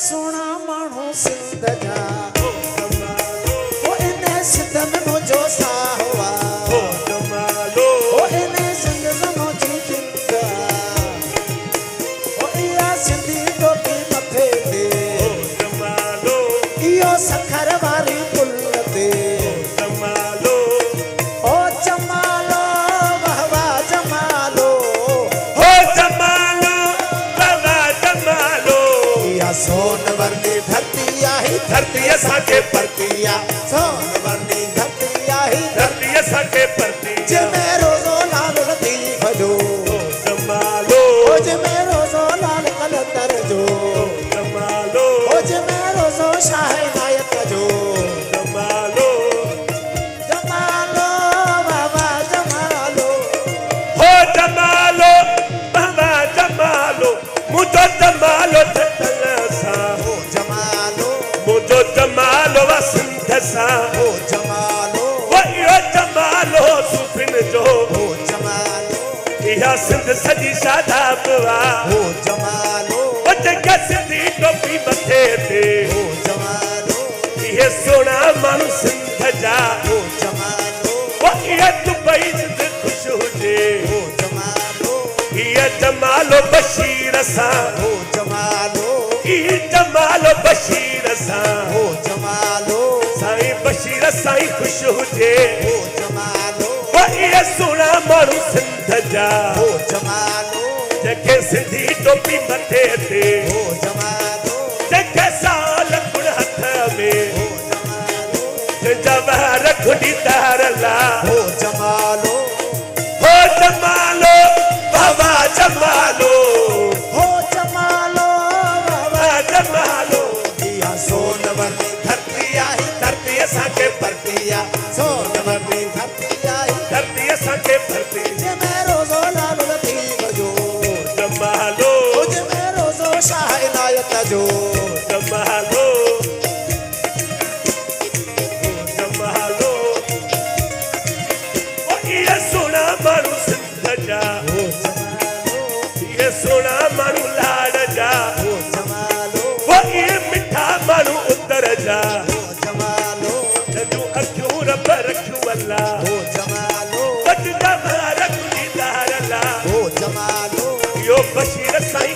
सोना माण्हू सिंध जा ओ इने सिंध में मुंहिंजो साह हुआ ओ इने सिंध में मुंहिंजी जिंद ओ इहा सिंधी टोपी मथे ते इहो सखर वारी पुल ते ओ जमालो वाह वाह जमालो हो जमालो बाबा जमालो इहा सोन वर्णी धरती आहे धरती असांखे परतिया सोन वर्णी धरती आहे धरती असांखे परती जंहिंमें रोज़ो लाल लतीफ़ जो हो जमालो ओ जंहिंमें रोज़ो लाल कलंदर जो हो जमालो ओ जंहिंमें रोज़ो शाह इनायत जो जमालो जमालो बाबा जमालो हो जमालो बाबा जमालो मुझो जमालो ठठल सां ओ जमालो मुझो जमालो वसंत सां ओ जमालो वो इहो जमालो सुफिन जो ओ जमालो इहा सिंध सॼी शादाब आहे ओ जमालो वो जेका सिंधी टोपी मथे ते ओ जमालो इहे सोना माण्हू सिंध जा ओ जमालो वो इहा दुबई जिते ख़ुशि हुजे ओ जमालो इहा जमालो बशीर सां ओ जमालो इहा जमालो बशीर सां ओ जमालो साईं बशीर साईं ख़ुशि हुजे ओ जमालो वो इहे सोना माण्हू सिंध जा ओ जमालो जेके सिंधी टोपी मथे ते ओ जमालो जेके साल गुण हथ में ओ जमालो जवाहर खुडी तारला ओ जमालो हो जमालो बाबा जमालो ओ जमालो बाबा जमालो इहा सोन वर्णी धरती आहे धरती असांखे परतिया सोन वर्णी धरती आहे धरती असांखे भरती जंहिंमें रोज़ो लाल लतीफ़ जो जमालो ओ जंहिंमें रोज़ो शाह इनायत जो जमालो जमालो ओ इहे सोना माण्हू सिंध जा ओ जमालो इहे सोना माण्हू लाड़ जा ओ जमालो वो इहे मिठा माण्हू उतर जा ओ जमालो जूं अखियूं रब रखियूं अल्लाह ओ जमालो वट जवाहर खुडी तारला ओ जमालो यो बशीर साईं